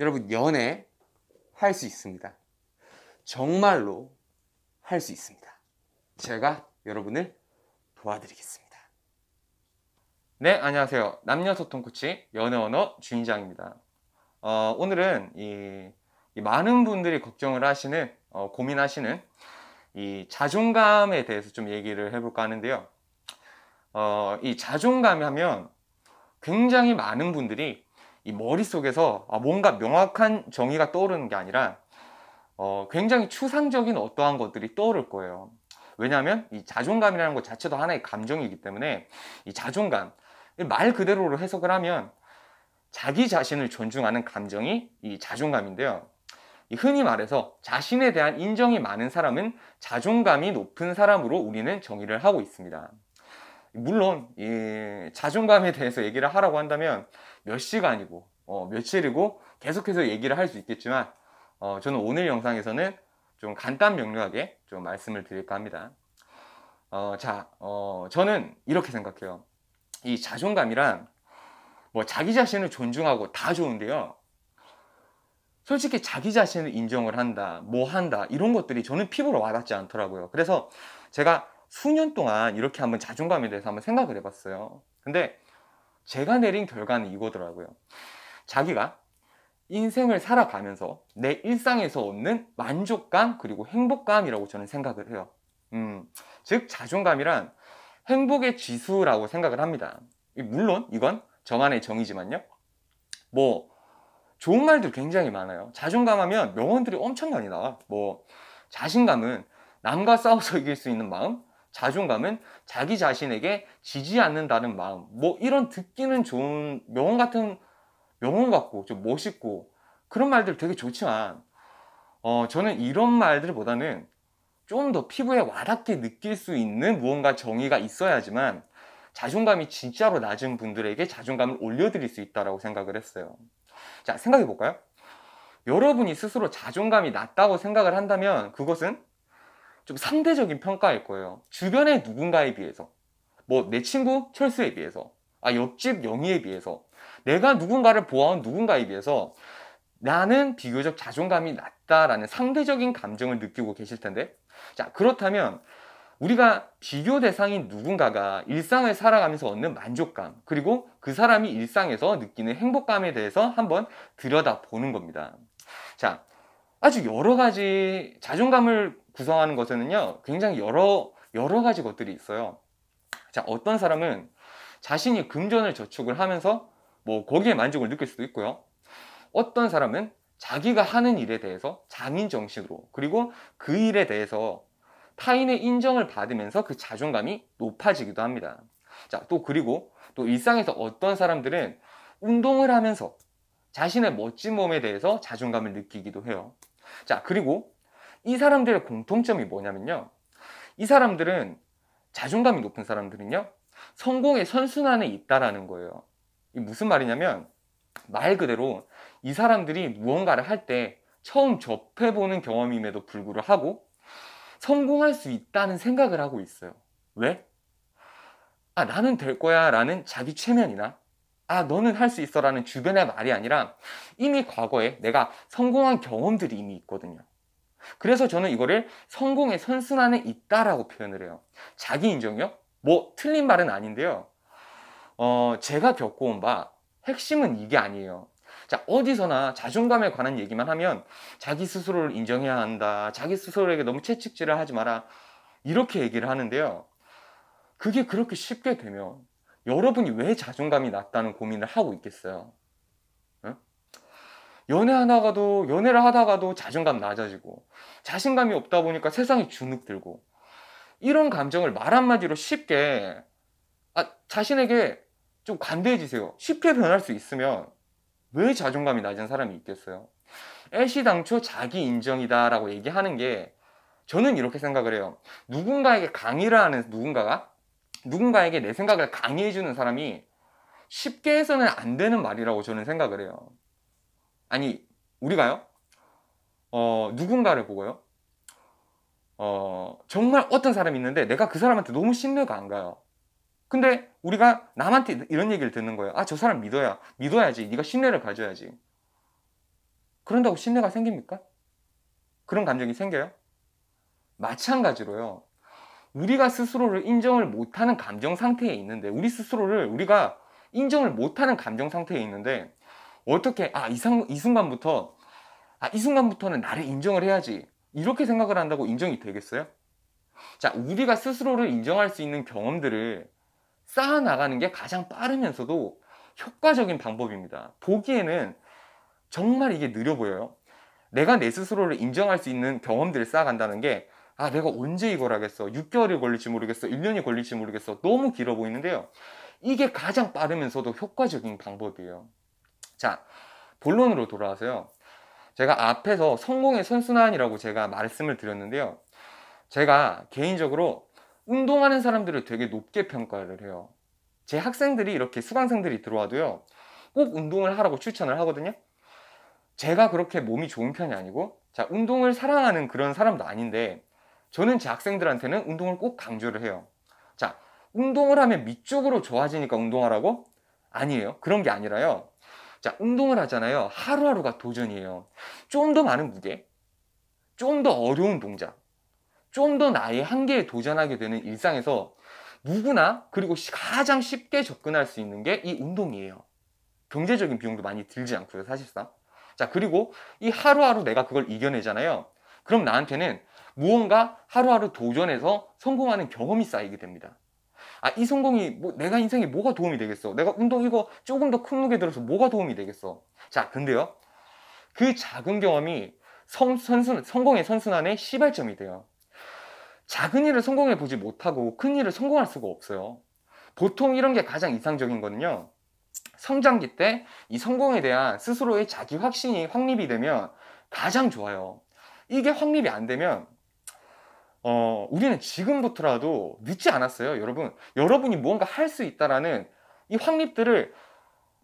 여러분, 연애 할 수 있습니다. 정말로 할 수 있습니다. 제가 여러분을 도와드리겠습니다. 네, 안녕하세요. 남녀소통 코치 연애언어 주인장입니다. 오늘은 이 많은 분들이 걱정을 하시는, 고민하시는 이 자존감에 대해서 좀 얘기를 해볼까 하는데요. 이 자존감이 하면 굉장히 많은 분들이 이 머릿속에서 뭔가 명확한 정의가 떠오르는 게 아니라 굉장히 추상적인 어떠한 것들이 떠오를 거예요. 왜냐하면 이 자존감이라는 것 자체도 하나의 감정이기 때문에 이 자존감, 말 그대로로 해석을 하면 자기 자신을 존중하는 감정이 이 자존감인데요. 흔히 말해서 자신에 대한 인정이 많은 사람은 자존감이 높은 사람으로 우리는 정의를 하고 있습니다. 물론 이 자존감에 대해서 얘기를 하라고 한다면 몇 시간이고 며칠이고 계속해서 얘기를 할 수 있겠지만 저는 오늘 영상에서는 좀 간단 명료하게 좀 말씀을 드릴까 합니다. 저는 이렇게 생각해요. 이 자존감이란 뭐 자기 자신을 존중하고 다 좋은데요. 솔직히 자기 자신을 인정을 한다, 뭐 한다 이런 것들이 저는 피부로 와닿지 않더라고요. 그래서 제가 수년 동안 이렇게 한번 자존감에 대해서 한번 생각을 해봤어요. 근데 제가 내린 결과는 이거더라고요. 자기가 인생을 살아가면서 내 일상에서 얻는 만족감 그리고 행복감이라고 저는 생각을 해요. 즉 자존감이란 행복의 지수라고 생각을 합니다. 물론 이건 저만의 정의지만요. 뭐 좋은 말들 굉장히 많아요. 자존감 하면 명언들이 엄청 많이 나와. 뭐 자신감은 남과 싸워서 이길 수 있는 마음, 자존감은 자기 자신에게 지지 않는다는 마음, 뭐 이런 듣기는 좋은 명언 같고 좀 멋있고 그런 말들 되게 좋지만 저는 이런 말들보다는 좀 더 피부에 와닿게 느낄 수 있는 무언가 정의가 있어야지만 자존감이 진짜로 낮은 분들에게 자존감을 올려드릴 수 있다고 생각을 했어요. 자, 생각해 볼까요? 여러분이 스스로 자존감이 낮다고 생각을 한다면 그것은 좀 상대적인 평가일 거예요. 주변의 누군가에 비해서, 뭐 내 친구 철수에 비해서, 옆집 영희에 비해서, 내가 누군가를 보아온 누군가에 비해서 나는 비교적 자존감이 낮다라는 상대적인 감정을 느끼고 계실 텐데, 자, 그렇다면 우리가 비교 대상인 누군가가 일상을 살아가면서 얻는 만족감, 그리고 그 사람이 일상에서 느끼는 행복감에 대해서 한번 들여다보는 겁니다. 자, 아주 여러 가지 자존감을 구성하는 것에는요, 굉장히 여러 가지 것들이 있어요. 자, 어떤 사람은 자신이 금전을 저축을 하면서 뭐 거기에 만족을 느낄 수도 있고요. 어떤 사람은 자기가 하는 일에 대해서 장인정신으로, 그리고 그 일에 대해서 타인의 인정을 받으면서 그 자존감이 높아지기도 합니다. 자, 그리고 또 일상에서 어떤 사람들은 운동을 하면서 자신의 멋진 몸에 대해서 자존감을 느끼기도 해요. 자, 그리고 이 사람들의 공통점이 뭐냐면요. 이 사람들은, 자존감이 높은 사람들은요, 성공의 선순환에 있다라는 거예요. 이게 무슨 말이냐면, 말 그대로 이 사람들이 무언가를 할 때 처음 접해보는 경험임에도 불구하고 성공할 수 있다는 생각을 하고 있어요. 왜? 나는 될 거야 라는 자기 최면이나 너는 할 수 있어 라는 주변의 말이 아니라 이미 과거에 내가 성공한 경험들이 이미 있거든요. 그래서 저는 이거를 성공의 선순환에 있다라고 표현을 해요. 자기 인정이요? 뭐 틀린 말은 아닌데요. 제가 겪어온 바 핵심은 이게 아니에요. 자, 어디서나 자존감에 관한 얘기만 하면 자기 스스로를 인정해야 한다, 자기 스스로에게 너무 채찍질을 하지 마라, 이렇게 얘기를 하는데요. 그게 그렇게 쉽게 되면 여러분이 왜 자존감이 낮다는 고민을 하고 있겠어요? 응? 연애를 하다가도 자존감 낮아지고 자신감이 없다 보니까 세상이 주눅들고, 이런 감정을 말 한마디로 쉽게 자신에게 좀 관대해지세요. 쉽게 변할 수 있으면 왜 자존감이 낮은 사람이 있겠어요? 애시당초 자기 인정이다 라고 얘기하는 게, 저는 이렇게 생각을 해요. 누군가에게 강의를 하는 누군가에게 내 생각을 강의해주는 사람이 쉽게 해서는 안 되는 말이라고 저는 생각을 해요. 아니, 우리가요, 누군가를 보고요, 정말 어떤 사람이 있는데 내가 그 사람한테 너무 신뢰가 안 가요. 근데 우리가 남한테 이런 얘기를 듣는 거예요. 저 사람 믿어야지. 네가 신뢰를 가져야지. 그런다고 신뢰가 생깁니까? 그런 감정이 생겨요? 마찬가지로요. 우리가 스스로를 인정을 못하는 감정 상태에 있는데, 우리 스스로를 우리가 인정을 못하는 감정 상태에 있는데, 어떻게 이 순간부터는 나를 인정을 해야지, 이렇게 생각을 한다고 인정이 되겠어요? 자, 우리가 스스로를 인정할 수 있는 경험들을 쌓아나가는 게 가장 빠르면서도 효과적인 방법입니다. 보기에는 정말 이게 느려 보여요. 내가 내 스스로를 인정할 수 있는 경험들을 쌓아간다는 게, 내가 언제 이걸 하겠어? 6개월이 걸릴지 모르겠어. 1년이 걸릴지 모르겠어. 너무 길어 보이는데요. 이게 가장 빠르면서도 효과적인 방법이에요. 자, 본론으로 돌아와서요. 제가 앞에서 성공의 선순환이라고 제가 말씀을 드렸는데요. 제가 개인적으로 운동하는 사람들을 되게 높게 평가를 해요. 제 학생들이, 이렇게 수강생들이 들어와도요, 꼭 운동을 하라고 추천을 하거든요. 제가 그렇게 몸이 좋은 편이 아니고, 자, 운동을 사랑하는 그런 사람도 아닌데, 저는 제 학생들한테는 운동을 꼭 강조를 해요. 자, 운동을 하면 미적으로 좋아지니까 운동하라고? 아니에요. 그런 게 아니라요. 자, 운동을 하잖아요. 하루하루가 도전이에요. 좀 더 많은 무게, 좀 더 어려운 동작, 좀 더 나의 한계에 도전하게 되는 일상에서 누구나, 그리고 가장 쉽게 접근할 수 있는 게 이 운동이에요. 경제적인 비용도 많이 들지 않고요, 사실상. 자, 그리고 이 하루하루 내가 그걸 이겨내잖아요. 그럼 나한테는 무언가 하루하루 도전해서 성공하는 경험이 쌓이게 됩니다. 이 성공이 내가 인생에 뭐가 도움이 되겠어? 내가 운동 이거 조금 더 큰 무게 들어서 뭐가 도움이 되겠어? 자, 근데요, 그 작은 경험이 성공의 선순환의 시발점이 돼요. 작은 일을 성공해 보지 못하고 큰 일을 성공할 수가 없어요. 보통 이런 게 가장 이상적인 거는요, 성장기 때 이 성공에 대한 스스로의 자기 확신이 확립이 되면 가장 좋아요. 이게 확립이 안 되면 우리는 지금부터라도 늦지 않았어요. 여러분이 무언가 할 수 있다라는 이 확립들을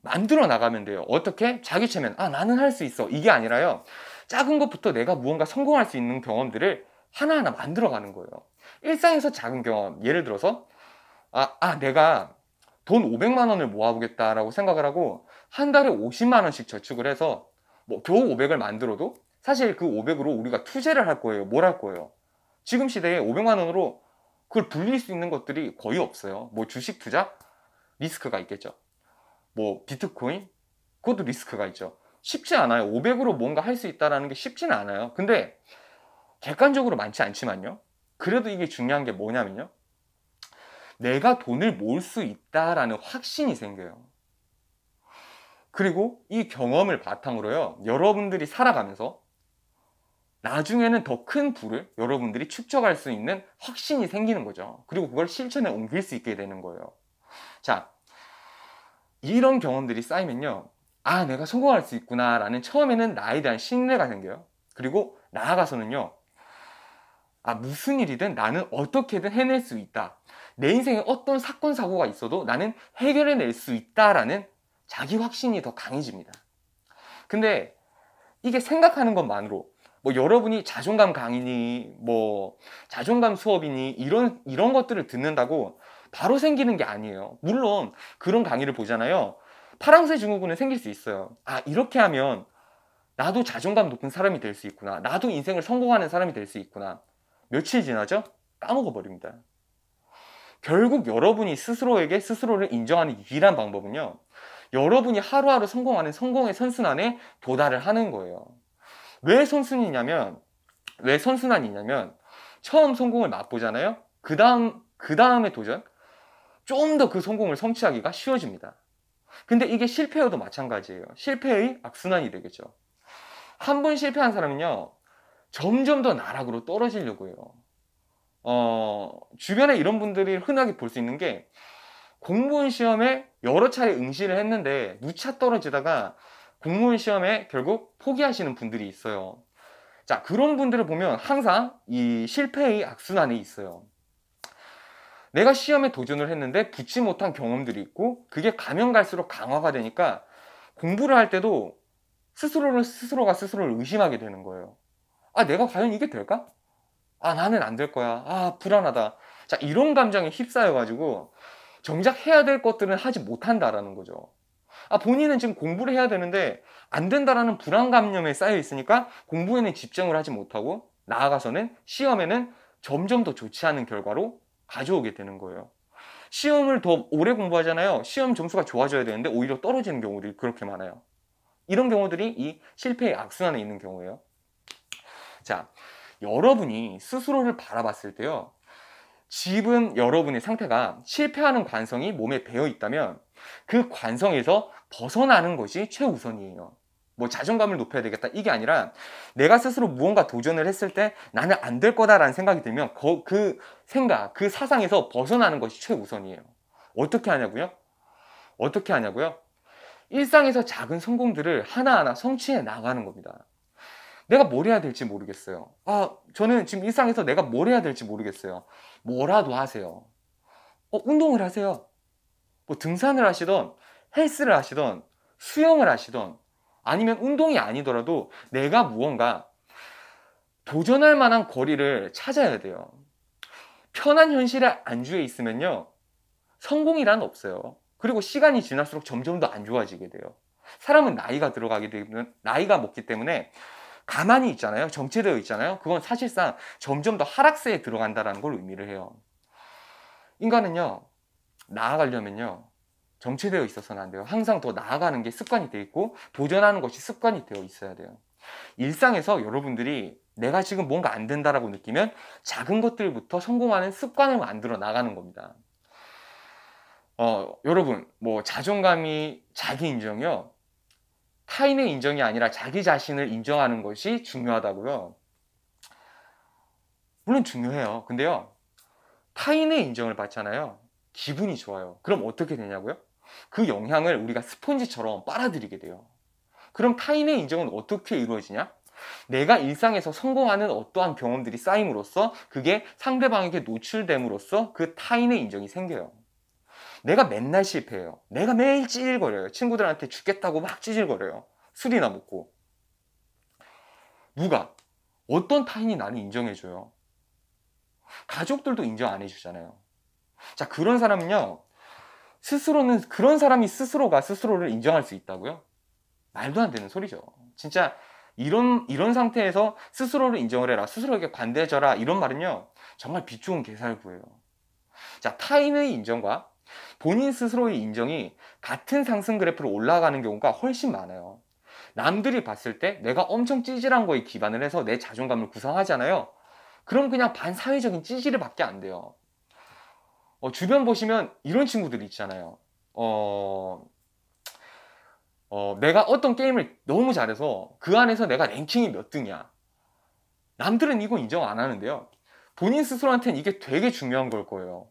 만들어 나가면 돼요. 어떻게? 자기 체면, 나는 할 수 있어, 이게 아니라요, 작은 것부터 내가 무언가 성공할 수 있는 경험들을 하나하나 만들어 가는 거예요. 일상에서 작은 경험, 예를 들어서 내가 돈 500만 원을 모아보겠다라고 생각을 하고 한 달에 50만 원씩 저축을 해서 겨우 500을 만들어도 사실 그 500으로 우리가 투자를 할 거예요. 뭘 할 거예요? 지금 시대에 500만 원으로 그걸 불릴 수 있는 것들이 거의 없어요. 주식 투자? 리스크가 있겠죠. 비트코인? 그것도 리스크가 있죠. 쉽지 않아요. 500으로 뭔가 할 수 있다는 게 쉽지는 않아요. 근데 객관적으로 많지 않지만요, 그래도 이게 중요한 게 뭐냐면요, 내가 돈을 모을 수 있다라는 확신이 생겨요. 그리고 이 경험을 바탕으로요, 여러분들이 살아가면서 나중에는 더 큰 부를 여러분들이 축적할 수 있는 확신이 생기는 거죠. 그리고 그걸 실천에 옮길 수 있게 되는 거예요. 자, 이런 경험들이 쌓이면요, 내가 성공할 수 있구나 라는, 처음에는 나에 대한 신뢰가 생겨요. 그리고 나아가서는요, 무슨 일이든 나는 어떻게든 해낼 수 있다, 내 인생에 어떤 사건 사고가 있어도 나는 해결해낼 수 있다라는 자기 확신이 더 강해집니다. 근데 이게 생각하는 것만으로 여러분이 자존감 강의니 자존감 수업이니 이런 것들을 듣는다고 바로 생기는 게 아니에요. 물론 그런 강의를 보잖아요. 파랑새 증후군은 생길 수 있어요. 이렇게 하면 나도 자존감 높은 사람이 될 수 있구나, 나도 인생을 성공하는 사람이 될 수 있구나. 며칠 지나죠? 까먹어 버립니다. 결국 여러분이 스스로에게 스스로를 인정하는 유일한 방법은요, 여러분이 하루하루 성공하는 성공의 선순환에 도달을 하는 거예요. 왜 선순환이냐면 처음 성공을 맛보잖아요. 그 다음에 도전, 좀 더 그 성공을 성취하기가 쉬워집니다. 근데 이게 실패여도 마찬가지예요. 실패의 악순환이 되겠죠. 한 번 실패한 사람은요, 점점 더 나락으로 떨어지려고 해요. 주변에 이런 분들이 흔하게 볼 수 있는 게, 공무원 시험에 여러 차례 응시를 했는데 누차 떨어지다가 공무원 시험에 결국 포기하시는 분들이 있어요. 자, 그런 분들을 보면 항상 이 실패의 악순환에 있어요. 내가 시험에 도전을 했는데 붙지 못한 경험들이 있고, 그게 가면 갈수록 강화가 되니까 공부를 할 때도 스스로가 스스로를 의심하게 되는 거예요. 내가 과연 이게 될까? 나는 안 될 거야. 불안하다. 자, 이런 감정에 휩싸여 가지고 정작 해야 될 것들은 하지 못한다라는 거죠. 본인은 지금 공부를 해야 되는데 안 된다라는 불안감념에 쌓여 있으니까 공부에는 집중을 하지 못하고 나아가서는 시험에는 점점 더 좋지 않은 결과로 가져오게 되는 거예요. 시험을 더 오래 공부하잖아요. 시험 점수가 좋아져야 되는데 오히려 떨어지는 경우들이 그렇게 많아요. 이런 경우들이 이 실패의 악순환에 있는 경우예요. 자, 여러분이 스스로를 바라봤을 때요, 지금 여러분의 상태가 실패하는 관성이 몸에 배어 있다면 그 관성에서 벗어나는 것이 최우선이에요. 뭐 자존감을 높여야 되겠다 이게 아니라 내가 스스로 무언가 도전을 했을 때 나는 안 될 거다라는 생각이 들면 그 생각, 그 사상에서 벗어나는 것이 최우선이에요. 어떻게 하냐고요? 어떻게 하냐고요? 일상에서 작은 성공들을 하나하나 성취해 나가는 겁니다. 내가 뭘 해야 될지 모르겠어요. 저는 지금 일상에서 내가 뭘 해야 될지 모르겠어요. 뭐라도 하세요. 운동을 하세요. 뭐 등산을 하시던, 헬스를 하시던, 수영을 하시던, 아니면 운동이 아니더라도 내가 무언가 도전할 만한 거리를 찾아야 돼요. 편한 현실에 안주해 있으면요, 성공이란 없어요. 그리고 시간이 지날수록 점점 더 안 좋아지게 돼요. 사람은 나이가 들어가게 되면, 나이가 먹기 때문에 가만히 있잖아요. 정체되어 있잖아요. 그건 사실상 점점 더 하락세에 들어간다는 걸 의미를 해요. 인간은요, 나아가려면요, 정체되어 있어서는 안 돼요. 항상 더 나아가는 게 습관이 되어 있고 도전하는 것이 습관이 되어 있어야 돼요. 일상에서 여러분들이 내가 지금 뭔가 안 된다라고 느끼면 작은 것들부터 성공하는 습관을 만들어 나가는 겁니다. 여러분, 뭐 자존감이, 자기 인정이요, 타인의 인정이 아니라 자기 자신을 인정하는 것이 중요하다고요. 물론 중요해요. 근데요, 타인의 인정을 받잖아요. 기분이 좋아요. 그럼 어떻게 되냐고요? 그 영향을 우리가 스폰지처럼 빨아들이게 돼요. 그럼 타인의 인정은 어떻게 이루어지냐? 내가 일상에서 성공하는 어떠한 경험들이 쌓임으로써 그게 상대방에게 노출됨으로써 그 타인의 인정이 생겨요. 내가 맨날 실패해요. 내가 매일 찌질거려요. 친구들한테 죽겠다고 막 찌질거려요. 술이나 먹고. 누가? 어떤 타인이 나를 인정해줘요? 가족들도 인정 안 해주잖아요. 자, 그런 사람은요, 그런 사람이 스스로가 스스로를 인정할 수 있다고요? 말도 안 되는 소리죠. 진짜 이런 상태에서 스스로를 인정을 해라, 스스로에게 관대해져라, 이런 말은요, 정말 빛 좋은 개살구예요. 자, 타인의 인정과 본인 스스로의 인정이 같은 상승 그래프로 올라가는 경우가 훨씬 많아요. 남들이 봤을 때 내가 엄청 찌질한 거에 기반을 해서 내 자존감을 구성하잖아요. 그럼 그냥 반사회적인 찌질이 밖에 안 돼요. 주변 보시면 이런 친구들이 있잖아요. 내가 어떤 게임을 너무 잘해서 그 안에서 내가 랭킹이 몇 등이야. 남들은 이거 인정 안 하는데요, 본인 스스로한테는 이게 되게 중요한 걸 거예요.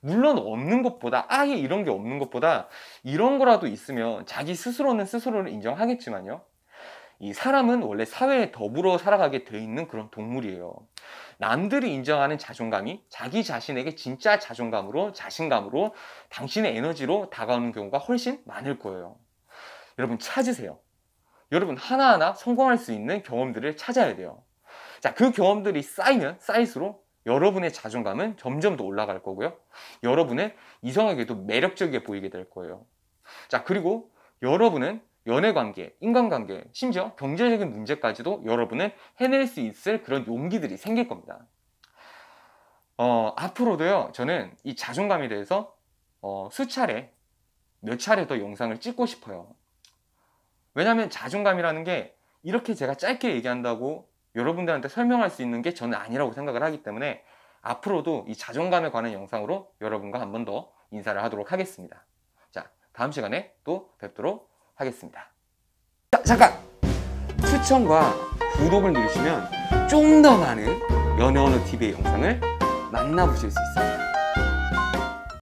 물론 없는 것보다, 아예 이런 게 없는 것보다 이런 거라도 있으면 자기 스스로는 스스로를 인정하겠지만요, 이 사람은 원래 사회에 더불어 살아가게 돼 있는 그런 동물이에요. 남들이 인정하는 자존감이 자기 자신에게 진짜 자존감으로, 자신감으로, 당신의 에너지로 다가오는 경우가 훨씬 많을 거예요. 여러분 찾으세요. 여러분 하나하나 성공할 수 있는 경험들을 찾아야 돼요. 자, 그 경험들이 쌓이면 쌓일수록 여러분의 자존감은 점점 더 올라갈 거고요, 여러분은 이성에게도 매력적이게 보이게 될 거예요. 자, 그리고 여러분은 연애관계, 인간관계, 심지어 경제적인 문제까지도 여러분은 해낼 수 있을 그런 용기들이 생길 겁니다. 앞으로도요, 저는 이 자존감에 대해서 몇 차례 더 영상을 찍고 싶어요. 왜냐하면 자존감이라는 게 이렇게 제가 짧게 얘기한다고 여러분들한테 설명할 수 있는 게 저는 아니라고 생각을 하기 때문에 앞으로도 이 자존감에 관한 영상으로 여러분과 한 번 더 인사를 하도록 하겠습니다. 자, 다음 시간에 또 뵙도록 하겠습니다. 자, 잠깐! 추천과 구독을 누르시면 좀 더 많은 연애언어TV의 영상을 만나보실 수 있습니다.